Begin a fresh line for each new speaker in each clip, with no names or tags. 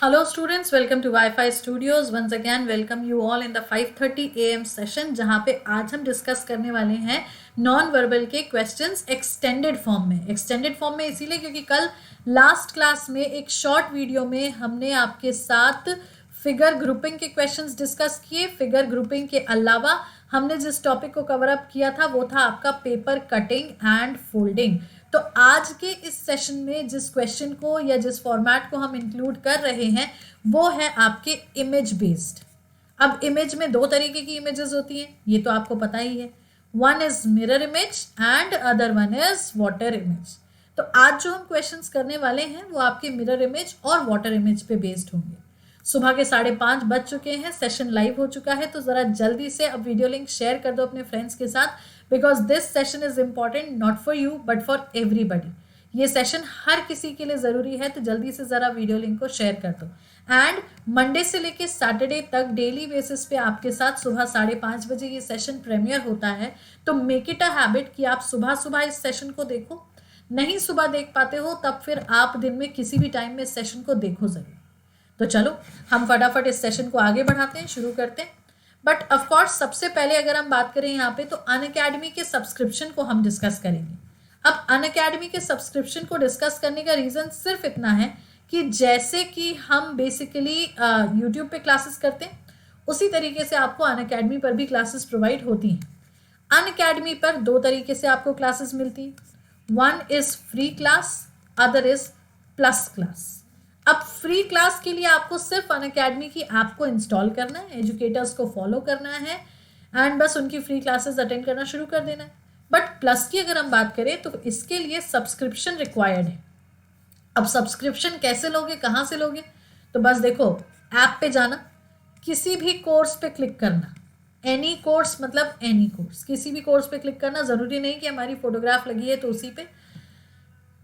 Hello students, welcome to Wi-Fi Studios. Once again, welcome you all in the 5:30 AM session जहाँ पे आज हम discuss करने वाले हैं नॉन वर्बल के क्वेश्चंस एक्सटेंडेड फॉर्म में। एक्सटेंडेड फॉर्म में इसीलिए क्योंकि कल लास्ट क्लास में एक शॉर्ट वीडियो में हमने आपके साथ फिगर ग्रुपिंग के क्वेश्चंस डिस्कस किए। फिगर ग्रुपिंग के अलावा हमने जिस टॉपिक को कवर अप किया था वो था आपका पेपर कटिंग एंड फोल्डिंग। तो आज के इस सेशन में जिस क्वेश्चन को या जिस फॉर्मेट को हम इंक्लूड कर रहे हैं वो है आपके इमेज बेस्ड। अब इमेज में दो तरीके की इमेजेस होती हैं, ये तो आपको पता ही है। One is mirror image and other one is water image. तो आज जो हम क्वेश्चंस करने वाले हैं वो आपके मिरर इमेज और वाटर इमेज पे बेस्ड होंगे। सुबह के 5:30 बज चुके हैं, सेशन लाइव हो चुका है, तो ज़रा जल्दी से अब वीडियो लिंक शेयर कर दो अपने फ्रेंड्स के साथ, because this session is important not for you but for everybody. ये सेशन हर किसी के लिए ज़रूरी है, तो जल्दी से ज़रा वीडियो लिंक को शेयर कर दो। एंड मंडे से लेके सैटरडे तक डेली बेसिस पे आपके साथ सुबह 5:30 बजे ये सेशन प्रीमियर होता है। तो मेक इट अ हैबिट कि आप सुबह सुबह इस सेशन को देखो। नहीं सुबह देख पाते हो तब फिर आप दिन में किसी भी टाइम में इस सेशन को देखो ज़रूर। तो चलो हम फटाफट इस सेशन को आगे बढ़ाते हैं, शुरू करते हैं। बट ऑफ कोर्स सबसे पहले अगर हम बात करें यहाँ पे तो अनअकैडमी के सब्सक्रिप्शन को हम डिस्कस करेंगे। अब अनअकैडमी के सब्सक्रिप्शन को डिस्कस करने का रीज़न सिर्फ इतना है कि जैसे कि हम बेसिकली यूट्यूब पे क्लासेस करते हैं उसी तरीके से आपको अनअकैडमी पर भी क्लासेस प्रोवाइड होती हैं। अनअकैडमी पर दो तरीके से आपको क्लासेस मिलती हैं। One is free class, other is plus class. अब फ्री क्लास के लिए आपको सिर्फ अनअकैडमी की ऐप को इंस्टॉल करना है, एजुकेटर्स को फॉलो करना है एंड बस उनकी फ्री क्लासेस अटेंड करना शुरू कर देना है। बट प्लस की अगर हम बात करें तो इसके लिए सब्सक्रिप्शन रिक्वायर्ड है। अब सब्सक्रिप्शन कैसे लोगे, कहाँ से लोगे? तो बस देखो, ऐप पे जाना, किसी भी कोर्स पे क्लिक करना। एनी कोर्स मतलब एनी कोर्स, किसी भी कोर्स पे क्लिक करना। ज़रूरी नहीं कि हमारी फोटोग्राफ लगी है तो उसी पे,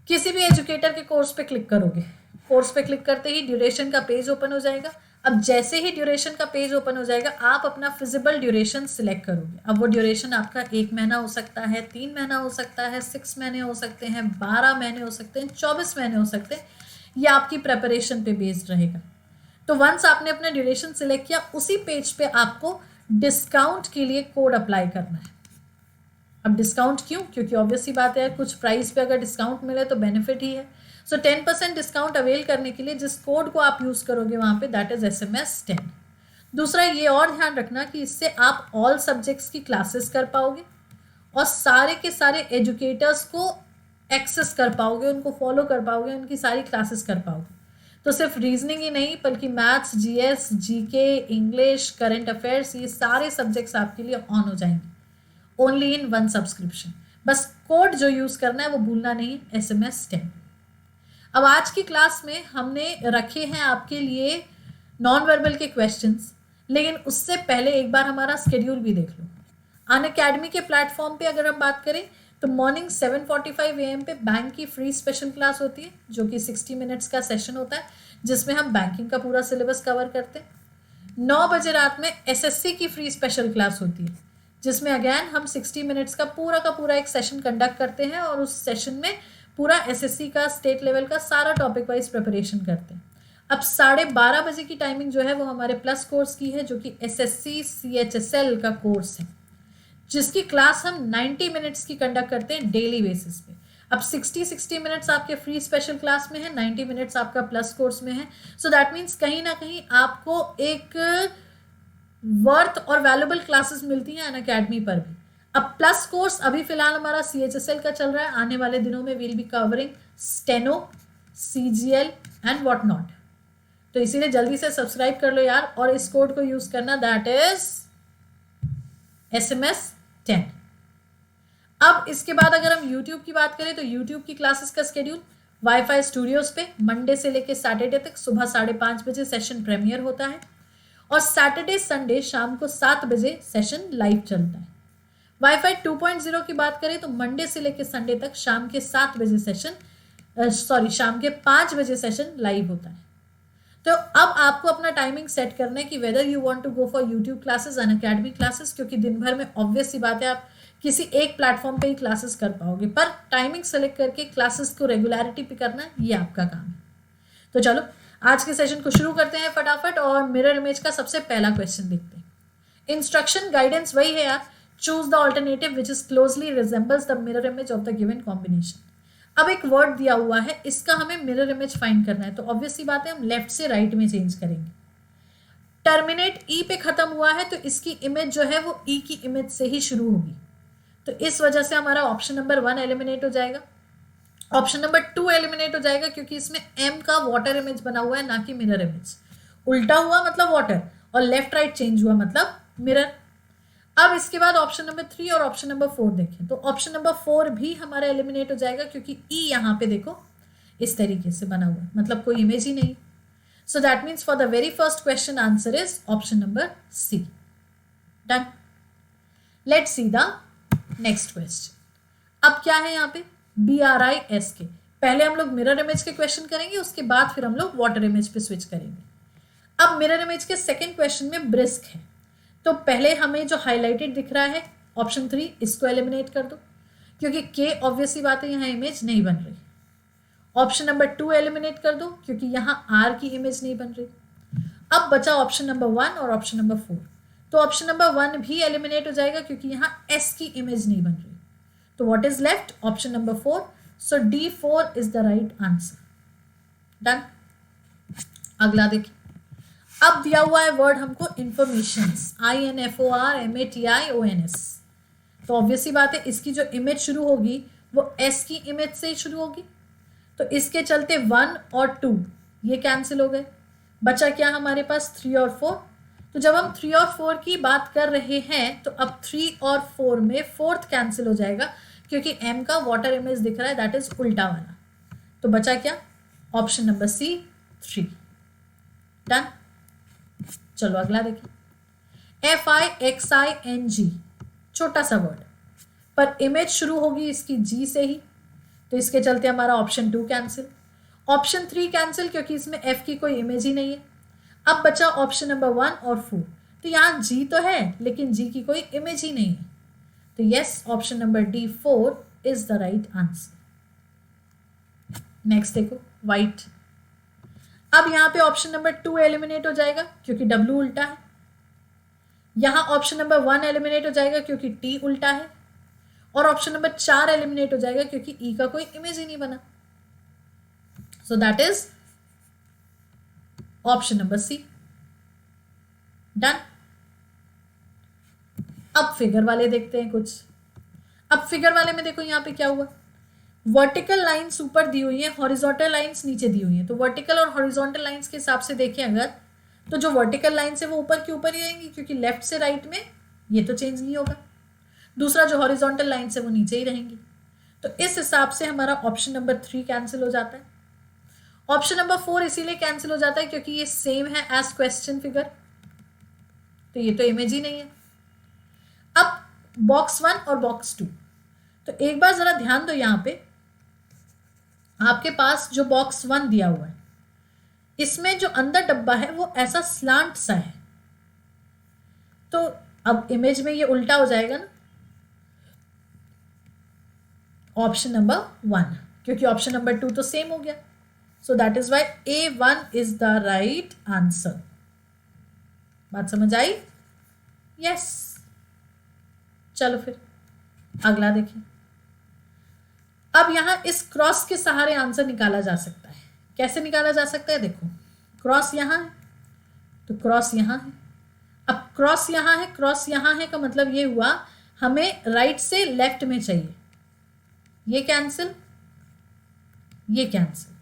किसी भी एजुकेटर के कोर्स पे क्लिक करोगे। कोर्स पे क्लिक करते ही ड्यूरेशन का पेज ओपन हो जाएगा। अब जैसे ही ड्यूरेशन का पेज ओपन हो जाएगा आप अपना फिजिबल ड्यूरेशन सिलेक्ट करोगे। अब वो ड्यूरेशन आपका 1 महीना हो सकता है, 3 महीना हो सकता है, 6 महीने हो सकते हैं, 12 महीने हो सकते हैं, 24 महीने हो सकते हैं। ये आपकी प्रेपरेशन पे बेस्ड रहेगा। तो वंस आपने अपना ड्यूरेशन सिलेक्ट किया, उसी पेज पे आपको डिस्काउंट के लिए कोड अप्लाई करना है। अब डिस्काउंट क्यों? क्योंकि ऑब्वियस सी बात है, कुछ प्राइस पे अगर डिस्काउंट मिले तो बेनिफिट ही है। सो 10% डिस्काउंट अवेल करने के लिए जिस कोड को आप यूज़ करोगे वहाँ पे दैट इज SMS10। दूसरा ये और ध्यान रखना कि इससे आप ऑल सब्जेक्ट्स की क्लासेस कर पाओगे और सारे के सारे एजुकेटर्स को एक्सेस कर पाओगे, उनको फॉलो कर पाओगे, उनकी सारी क्लासेस कर पाओगे। तो सिर्फ रीजनिंग ही नहीं बल्कि maths, GS, GK, English, current affairs, ये सारे सब्जेक्ट्स आपके लिए ऑन हो जाएंगे ओनली इन वन सब्सक्रिप्शन। बस कोड जो यूज़ करना है वो भूलना नहीं, SMS10। अब आज की क्लास में हमने रखे हैं आपके लिए नॉन वर्बल के क्वेश्चंस, लेकिन उससे पहले एक बार हमारा स्केड्यूल भी देख लो। अनअकैडमी के प्लेटफॉर्म पे अगर हम बात करें तो मॉर्निंग 7:45 AM पे बैंक की फ्री स्पेशल क्लास होती है जो कि 60 मिनट्स का सेशन होता है जिसमें हम बैंकिंग का पूरा सिलेबस कवर करते हैं। 9 बजे रात में SSC की फ्री स्पेशल क्लास होती है जिसमें अगेन हम 60 मिनट्स का पूरा एक सेशन कंडक्ट करते हैं और उस सेशन में पूरा SSC का स्टेट लेवल का सारा टॉपिक वाइज प्रिपरेशन करते हैं। अब 12:30 बजे की टाइमिंग जो है वो हमारे प्लस कोर्स की है जो कि SSC CHSL का कोर्स है जिसकी क्लास हम 90 मिनट्स की कंडक्ट करते हैं डेली बेसिस पे। अब 60 मिनट्स आपके फ्री स्पेशल क्लास में है, 90 मिनट्स आपका प्लस कोर्स में है। सो दैट मीन्स कहीं ना कहीं आपको एक वर्थ और वैल्यूबल क्लासेस मिलती हैं अनअकैडमी पर भी। अब प्लस कोर्स अभी फिलहाल हमारा CHSL का चल रहा है, आने वाले दिनों में will be covering steno, CGL and what not. तो इसीलिए जल्दी से सब्सक्राइब कर लो यार और इस कोड को यूज करना, दैट इज SMS10। अब इसके बाद अगर हम YouTube की बात करें तो YouTube की क्लासेस का स्केड्यूल Wi-Fi स्टूडियोज पे मंडे से लेकर सैटरडे तक सुबह 5:30 बजे सेशन प्रीमियर होता है और सैटरडे संडे शाम को 7 बजे सेशन लाइव चलता है। Wi-Fi 2.0 की बात करें तो मंडे से लेकर संडे तक शाम के 7 बजे सेशन शाम के 5 बजे सेशन लाइव होता है। तो अब आपको अपना टाइमिंग सेट करना है कि whether you want to go for YouTube classes, Unacademy classes, क्योंकि दिन भर में ऑब्वियस सी बात है आप किसी एक प्लेटफॉर्म पे ही क्लासेस कर पाओगे, पर टाइमिंग सेलेक्ट करके क्लासेस को रेगुलरिटी पे करना ये आपका काम है। तो चलो आज के सेशन को शुरू करते हैं फटाफट और मिरर इमेज का सबसे पहला क्वेश्चन देखते हैं. इंस्ट्रक्शन गाइडेंस वही है यार, choose the alternative which is closely resembles the mirror image of the given combination. अब एक वर्ड दिया हुआ है, इसका हमें मिरर इमेज फाइंड करना है, तो ऑब्वियस सी बात है हम लेफ्ट से राइट में चेंज करेंगे. टर्मिनेट ई पे खत्म हुआ है तो इसकी इमेज जो है वो ई की इमेज से ही शुरू होगी, तो इस वजह से हमारा ऑप्शन नंबर 1 एलिमिनेट हो जाएगा. ऑप्शन नंबर 2 एलिमिनेट हो जाएगा क्योंकि इसमें एम का वाटर इमेज बना हुआ है, ना कि मिरर इमेज. उल्टा हुआ मतलब वाटर और लेफ्ट राइट चेंज हुआ मतलब मिरर. अब इसके बाद ऑप्शन नंबर 3 और ऑप्शन नंबर 4 देखें, तो ऑप्शन नंबर 4 भी हमारा एलिमिनेट हो जाएगा क्योंकि ई यहाँ पे देखो इस तरीके से बना हुआ है, मतलब कोई इमेज ही नहीं. So that means for the very first question answer is option number C. Done. Let's see the next question. अब क्या है यहाँ पे BRISK. पहले हम लोग मिरर इमेज के क्वेश्चन करेंगे, उसके बाद फिर हम लोग वाटर इमेज पे स्विच करेंगे. अब मिरर इमेज के सेकंड क्वेश्चन में ब्रिस्क है, तो पहले हमें जो हाईलाइटेड दिख रहा है ऑप्शन 3, इसको एलिमिनेट कर दो क्योंकि के ऑब्वियसली बात है यहाँ इमेज नहीं बन रही. ऑप्शन नंबर 2 एलिमिनेट कर दो क्योंकि यहाँ आर की इमेज नहीं बन रही. अब बचा ऑप्शन नंबर 1 और ऑप्शन नंबर 4, तो ऑप्शन नंबर 1 भी एलिमिनेट हो जाएगा क्योंकि यहाँ एस की इमेज नहीं बन रही. तो what is left? Option number 4. So D4 is the right answer. Done. अगला देखिए. अब दिया हुआ है वर्ड हमको इंफॉर्मेशंस, INFORMATIONS. तो ऑब्वियसली बात है इसकी जो इमेज शुरू होगी वो एस की इमेज से ही शुरू होगी, तो इसके चलते 1 और 2 ये कैंसिल हो गए. बचा क्या हमारे पास 3 और 4. तो जब हम 3 और 4 की बात कर रहे हैं तो अब 3 और 4 में 4th कैंसिल हो जाएगा क्योंकि एम का वाटर इमेज दिख रहा है, दैट इज उल्टा वाला. तो बचा क्या? Option number C 3. डन. चलो अगला देखिए. FIXING, छोटा सा वर्ड पर इमेज शुरू होगी इसकी जी से ही, तो इसके चलते हमारा ऑप्शन 2 कैंसिल, ऑप्शन 3 कैंसिल क्योंकि इसमें एफ की कोई इमेज ही नहीं है. अब बचा ऑप्शन नंबर 1 और 4, तो यहाँ जी तो है लेकिन जी की कोई इमेज ही नहीं है, तो yes option number D4 is the right answer. Next देखो वाइट. अब यहाँ पे ऑप्शन नंबर 2 एलिमिनेट हो जाएगा क्योंकि W उल्टा है. यहाँ ऑप्शन नंबर 1 एलिमिनेट हो जाएगा क्योंकि T उल्टा है, और ऑप्शन नंबर 4 एलिमिनेट हो जाएगा क्योंकि E का कोई इमेज ही नहीं बना. So that is option number C. Done. अब फिगर वाले देखते हैं कुछ. अब फिगर वाले में देखो यहाँ पे क्या हुआ, वर्टिकल लाइंस ऊपर दी हुई है, हॉरिजॉन्टल लाइंस नीचे दी हुई है. तो वर्टिकल और हॉरिजॉन्टल लाइंस के हिसाब से देखें अगर, तो जो वर्टिकल लाइंस है वो ऊपर की ऊपर ही रहेंगी क्योंकि लेफ्ट से राइट में ये तो चेंज नहीं होगा. दूसरा जो हॉरिजॉन्टल लाइंस है वो नीचे ही रहेंगी. तो इस हिसाब से हमारा ऑप्शन नंबर 3 कैंसिल हो जाता है. ऑप्शन नंबर 4 इसीलिए कैंसिल हो जाता है क्योंकि ये सेम है एज क्वेश्चन फिगर, तो ये तो इमेज ही नहीं है. अब बॉक्स 1 और बॉक्स 2, तो एक बार जरा ध्यान दो. यहाँ पे आपके पास जो बॉक्स 1 दिया हुआ है इसमें जो अंदर डब्बा है वो ऐसा स्लांट सा है, तो अब इमेज में ये उल्टा हो जाएगा ना, ऑप्शन नंबर 1, क्योंकि ऑप्शन नंबर 2 तो सेम हो गया. So that is why A1 is the right answer. बात समझ आई? यस. चलो फिर अगला देखें. अब यहां इस क्रॉस के सहारे आंसर निकाला जा सकता है. कैसे निकाला जा सकता है? देखो क्रॉस यहां है तो क्रॉस यहां है. अब क्रॉस यहां है, क्रॉस यहां है का मतलब ये हुआ हमें राइट से लेफ्ट में चाहिए. ये कैंसिल, ये कैंसिल,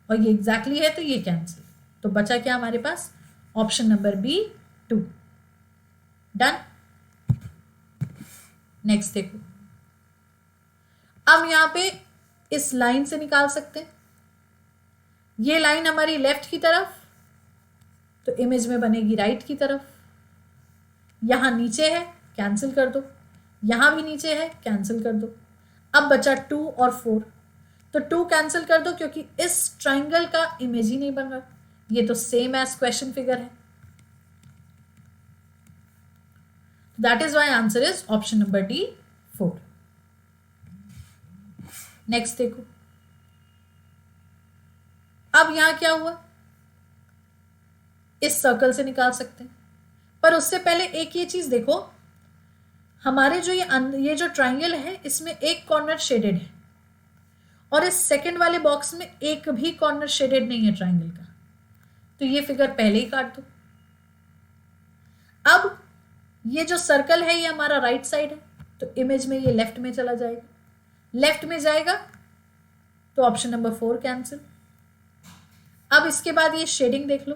और ये एग्जैक्टली है तो ये कैंसिल. तो बचा क्या हमारे पास? Option number B2. Done. Next देखो. अब यहां पे इस लाइन से निकाल सकते हैं. ये लाइन हमारी लेफ्ट की तरफ, तो इमेज में बनेगी राइट की तरफ. यहां नीचे है, कैंसिल कर दो. यहां भी नीचे है, कैंसिल कर दो. अब बचा 2 और 4, तो 2 कैंसिल कर दो क्योंकि इस ट्राइंगल का इमेज ही नहीं बन रहा. ये तो सेम एज क्वेश्चन फिगर है. That is why answer is option number D4. Next देखो. अब यहां क्या हुआ, इस सर्कल से निकाल सकते हैं। पर उससे पहले एक ये चीज देखो, हमारे जो ये जो ट्राइंगल है इसमें एक कॉर्नर शेडेड है और इस सेकंड वाले बॉक्स में एक भी कॉर्नर शेडेड नहीं है ट्राइंगल का, तो ये फिगर पहले ही काट दो। अब ये जो सर्कल है ये हमारा राइट साइड है, तो इमेज में ये लेफ्ट में चला जाएगा, लेफ्ट में जाएगा तो ऑप्शन नंबर 4 कैंसिल। अब इसके बाद ये शेडिंग देख लो।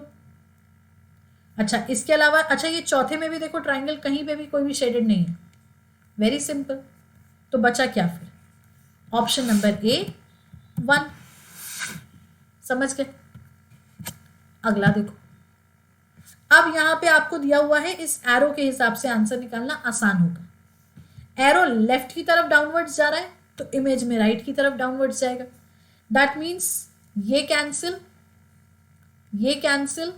अच्छा, इसके अलावा अच्छा ये चौथे में भी देखो ट्राइंगल कहीं पे भी कोई भी शेडेड नहीं है, वेरी सिंपल। तो बचा क्या फिर? Option number A 1। समझ गए? अगला देखो, अब यहां पे आपको दिया हुआ है, इस एरो के हिसाब से आंसर निकालना आसान होगा। एरो लेफ्ट की तरफ डाउनवर्ड्स जा रहा है तो इमेज में राइट की तरफ डाउनवर्ड्स जाएगा। दैट मीन्स ये कैंसिल, ये कैंसिल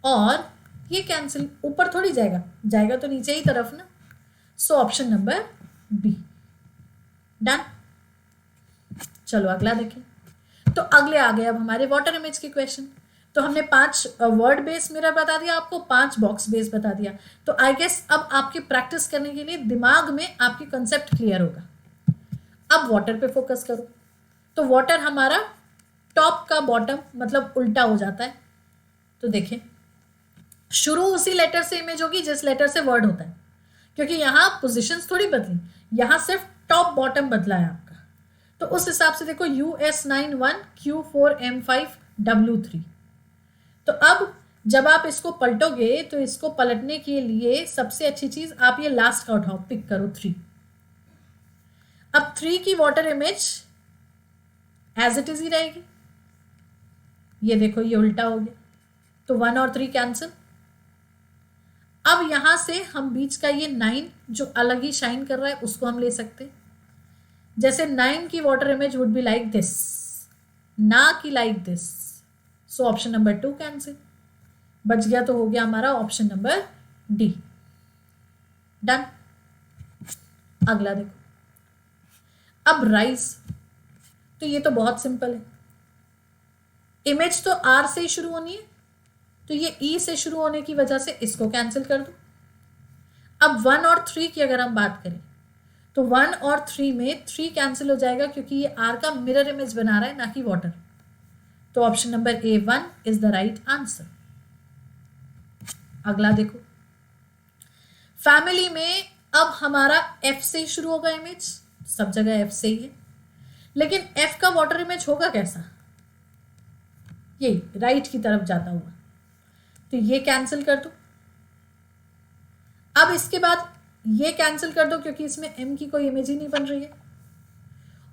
और ये कैंसिल। ऊपर थोड़ी जाएगा, जाएगा तो नीचे ही तरफ ना। So option number B. Done. चलो अगला देखें। तो अगले आ गए अब हमारे वाटर इमेज के क्वेश्चन। तो हमने 5 वर्ड बेस मिरर बता दिया आपको, 5 बॉक्स बेस बता दिया। तो आई गेस अब आपकी प्रैक्टिस करने के लिए दिमाग में आपकी कंसेप्ट क्लियर होगा। अब वाटर पे फोकस करो। तो वाटर हमारा टॉप का बॉटम मतलब उल्टा हो जाता है। तो देखें, शुरू उसी लेटर से इमेज होगी जिस लेटर से वर्ड होता है, क्योंकि यहां पोजीशंस थोड़ी बदली, यहां सिर्फ टॉप बॉटम बदला है आपका। तो उस हिसाब से देखो US91 Q4M5 W3। तो अब जब आप इसको पलटोगे तो इसको पलटने के लिए सबसे अच्छी चीज आप ये लास्ट का उठाओ, पिक करो 3। अब 3 की water image as it is ही रहेगी। ये देखो ये उल्टा हो गया, तो 1 और 3 कैंसिल। अब यहां से हम बीच का ये 9 जो अलग ही शाइन कर रहा है उसको हम ले सकते हैं। जैसे 9 की water image would be like this, ना कि like this. So option number 2 cancel. बच गया तो हो गया हमारा ऑप्शन नंबर डी। डन। अगला देखो, अब राइज। तो ये तो बहुत सिंपल है, इमेज तो आर से ही शुरू होनी है, तो ये ई से शुरू होने की वजह से इसको कैंसिल कर दो। अब 1 और 3 की अगर हम बात करें तो 1 और 3 में 3 कैंसिल हो जाएगा, क्योंकि ये आर का मिरर इमेज बना रहा है ना कि वाटर। तो option number A 1 is the right answer. अगला देखो, फैमिली में अब हमारा एफ से ही शुरू होगा इमेज, सब जगह एफ से ही है, लेकिन एफ का वाटर इमेज होगा कैसा? यही राइट की तरफ जाता हुआ, तो ये कैंसिल कर दो। अब इसके बाद ये कैंसिल कर दो क्योंकि इसमें एम की कोई इमेज ही नहीं बन रही है,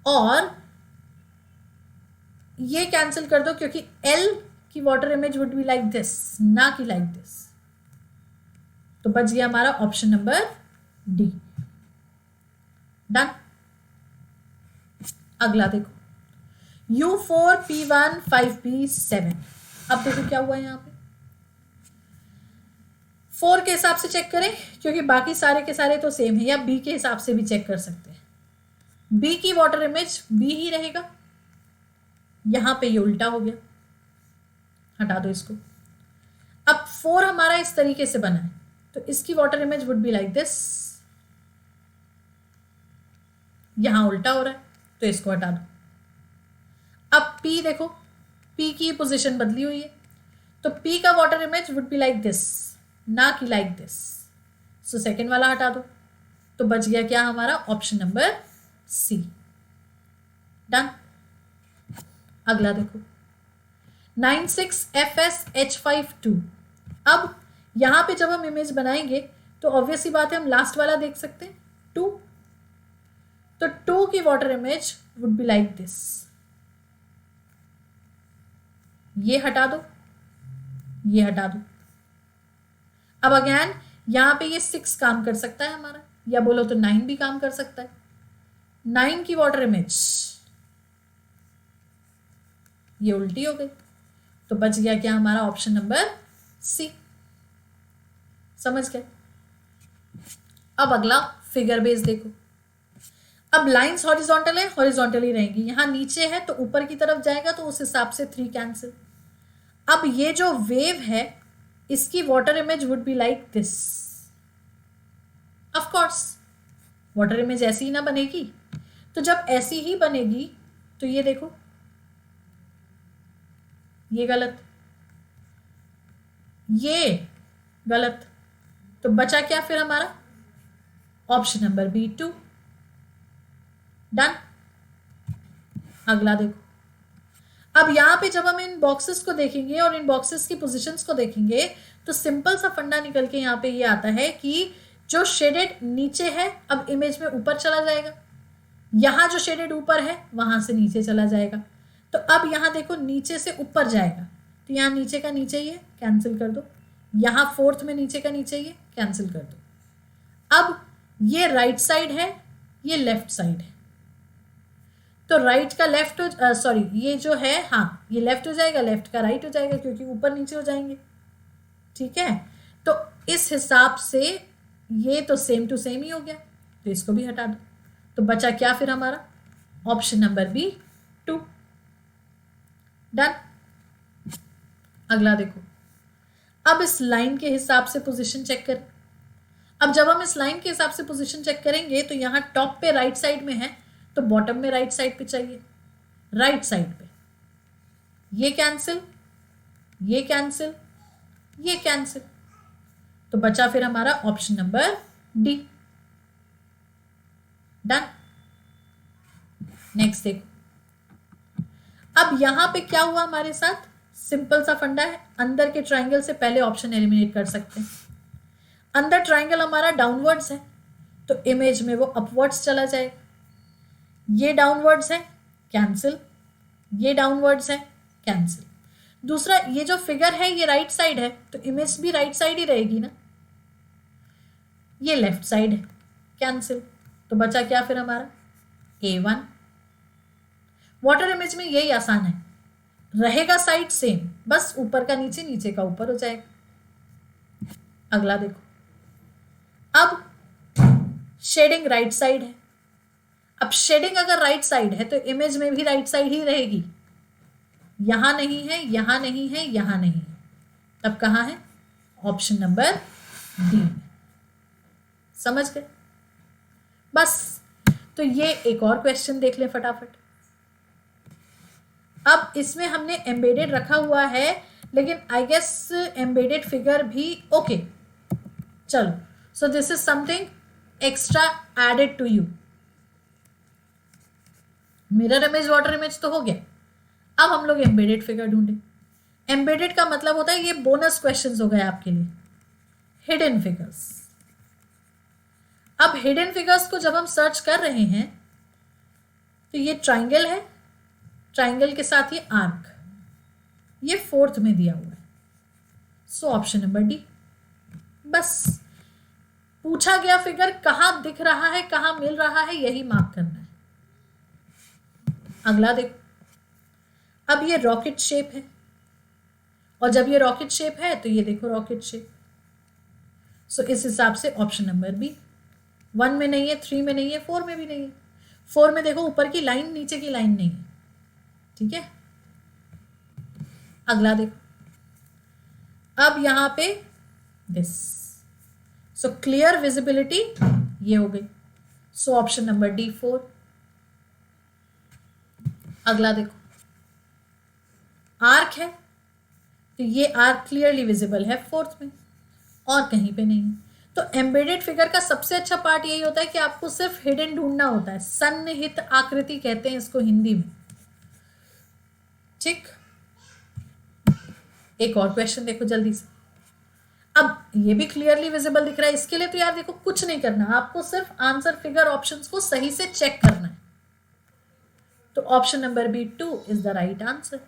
और ये कैंसिल कर दो क्योंकि एल की water image would be like this, ना कि लाइक दिस। तो बच गया हमारा ऑप्शन नंबर डी। डन। अगला देखो, U4P1 5P7। अब देखो क्या हुआ यहां पे, 4 के हिसाब से चेक करें क्योंकि बाकी सारे के सारे तो सेम है, या बी के हिसाब से भी चेक कर सकते हैं। बी की वाटर इमेज बी ही रहेगा, यहां पे ये उल्टा हो गया, हटा दो इसको। अब 4 हमारा इस तरीके से बना है, तो इसकी water image would be like this, यहां उल्टा हो रहा है तो इसको हटा दो। अब P देखो, P की पोजीशन बदली हुई है, तो P का water image would be like this, ना कि लाइक दिस। सो सेकेंड वाला हटा दो, तो बच गया क्या हमारा ऑप्शन नंबर सी। डन। अगला देखो, 96FSH52। अब यहां पे जब हम इमेज बनाएंगे तो ऑब्वियस ही बात है हम लास्ट वाला देख सकते हैं 2, तो 2 की water image would be like this, ये हटा दो, ये हटा दो। अब अगेन यहां पे ये 6 काम कर सकता है हमारा, या बोलो तो 9 भी काम कर सकता है। 9 की वाटर इमेज ये उल्टी हो गई, तो बच गया क्या हमारा ऑप्शन नंबर सी। समझ गए? अब अगला फिगर बेस देखो। अब लाइंस हॉरिजॉन्टल है, हॉरिजॉन्टल ही रहेंगी, यहां नीचे है तो ऊपर की तरफ जाएगा, तो उस हिसाब से 3 कैंसिल। अब ये जो वेव है इसकी water image would be like this. Of course water image ऐसी ही ना बनेगी, तो जब ऐसी ही बनेगी तो ये देखो ये गलत, ये गलत, तो बचा क्या फिर हमारा? Option number B 2। डन। अगला देखो, अब यहां पे जब हम इन बॉक्सेस को देखेंगे और इन बॉक्सेस की पोजीशंस को देखेंगे तो सिंपल सा फंडा निकल के यहां पे ये आता है कि जो शेडेड नीचे है अब इमेज में ऊपर चला जाएगा, यहां जो शेडेड ऊपर है वहां से नीचे चला जाएगा। तो अब यहां देखो नीचे से ऊपर जाएगा, तो यहां नीचे का नीचे ही है, कैंसिल कर दो। यहां फोर्थ में नीचे का नीचे ही है, कैंसिल कर दो। अब ये राइट साइड है, ये लेफ्ट साइड है, तो राइट का लेफ्ट हो, सॉरी ये जो है, हाँ ये लेफ्ट हो जाएगा, लेफ्ट का राइट हो जाएगा क्योंकि ऊपर नीचे हो जाएंगे। ठीक है, तो इस हिसाब से ये तो सेम टू सेम ही हो गया, तो इसको भी हटा दो। तो बचा क्या फिर हमारा? Option number B 2। डन। अगला देखो, अब इस लाइन के हिसाब से पोजीशन चेक कर। अब जब हम इस लाइन के हिसाब से पोजीशन चेक करेंगे तो यहां टॉप पे राइट साइड में है, तो बॉटम में राइट साइड पे चाहिए, राइट साइड पे। ये कैंसिल, ये कैंसिल, ये कैंसिल, तो बचा फिर हमारा option number D. Done. Next देखो, अब यहां पे क्या हुआ हमारे साथ? सिंपल सा फंडा है, अंदर के ट्राइंगल से पहले ऑप्शन एलिमिनेट कर सकते हैं। अंदर ट्राइंगल हमारा डाउनवर्ड्स है तो इमेज में वो अपवर्ड्स चला जाएगा। ये डाउनवर्ड्स है, कैंसिल, ये डाउनवर्ड्स है, कैंसिल। दूसरा ये जो फिगर है ये राइट साइड है तो इमेज भी राइट साइड ही रहेगी ना। ये लेफ्ट साइड है, कैंसिल, तो बचा क्या फिर हमारा? A1। वाटर इमेज में यही आसान है, रहेगा साइड सेम, बस ऊपर का नीचे, नीचे का ऊपर हो जाएगा। अगला देखो, अब शेडिंग राइट साइड है। अब शेडिंग अगर राइट साइड है तो इमेज में भी राइट साइड ही रहेगी, यहां नहीं है, यहां नहीं है, यहां नहीं है, तब कहां है? Option number D. समझ गए? बस, तो ये एक और क्वेश्चन देख लें फटाफट। अब इसमें हमने एम्बेडेड रखा हुआ है, लेकिन आई गेस एम्बेडेड फिगर भी ओके। चलो, so this is something extra added to you. Mirror image, water image तो हो गया, अब हम लोग एम्बेडेड फिगर ढूंढें। एम्बेडेड का मतलब होता है ये बोनस क्वेश्चंस हो गए आपके लिए, हिडन फिगर्स। अब हिडन फिगर्स को जब हम सर्च कर रहे हैं तो ये ट्राइंगल है, ट्राइंगल के साथ ये आर्क, ये फोर्थ में दिया हुआ है, सो ऑप्शन नंबर डी। बस, पूछा गया फिगर कहां दिख रहा है, कहां मिल रहा है, यही मार्क करना है। अगला देखो, अब ये रॉकेट शेप है, और जब ये रॉकेट शेप है तो ये देखो रॉकेट शेप, सो इस हिसाब से ऑप्शन नंबर बी। 1 में नहीं है, 3 में नहीं है, 4 में भी नहीं है। 4 में देखो ऊपर की लाइन, नीचे की लाइन नहीं है। ठीक है, अगला देखो, अब यहां पे दिस, सो क्लियर विजिबिलिटी ये हो गई, सो ऑप्शन नंबर डी 4। अगला देखो, आर्क है तो ये आर्क क्लियरली विजिबल है फोर्थ में, और कहीं पे नहीं है। तो एम्बेडेड फिगर का सबसे अच्छा पार्ट यही होता है कि आपको सिर्फ हिडन ढूंढना होता है, सन्निहित आकृति कहते हैं इसको हिंदी में। ठीक, एक और क्वेश्चन देखो जल्दी से। अब ये भी क्लियरली विजिबल दिख रहा है, इसके लिए तो यार देखो कुछ नहीं करना, आपको सिर्फ आंसर फिगर ऑप्शंस को सही से चेक करना है। तो option number B 2 is the right answer.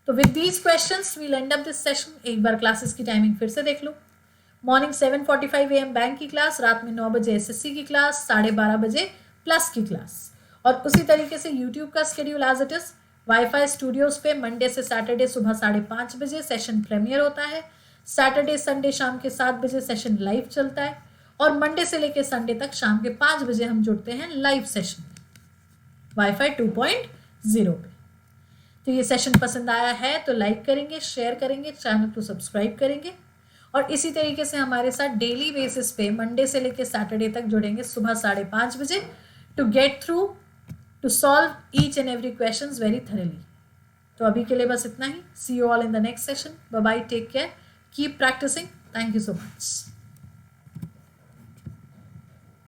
तो with these questions we'll end up this session. एक बार क्लासेस की टाइमिंग फिर से देख लो। मॉर्निंग 7:45 AM बैंक की क्लास, रात में 9 बजे SSC की क्लास, 12:30 बजे प्लस की क्लास, और उसी तरीके से यूट्यूब का schedule as it is. WiFi studios पे मंडे से सैटरडे सुबह 5:30 बजे सेशन प्रीमियर होता है, सैटरडे संडे शाम के 7 बजे सेशन लाइव चलता है, और मंडे से लेकर संडे तक शाम के 5 बजे हम जुड़ते हैं लाइव सेशन में वाईफाई 2.0 पे। तो ये सेशन पसंद आया है तो लाइक करेंगे, शेयर करेंगे, चैनल को सब्सक्राइब करेंगे और इसी तरीके से हमारे साथ डेली बेसिस पे मंडे से लेकर सैटरडे तक जुड़ेंगे सुबह 5:30 बजे to get through to solve each and every questions very thoroughly. तो अभी के लिए बस इतना ही। See you all in the next session. Bye bye, take care, keep practising. Thank you so much.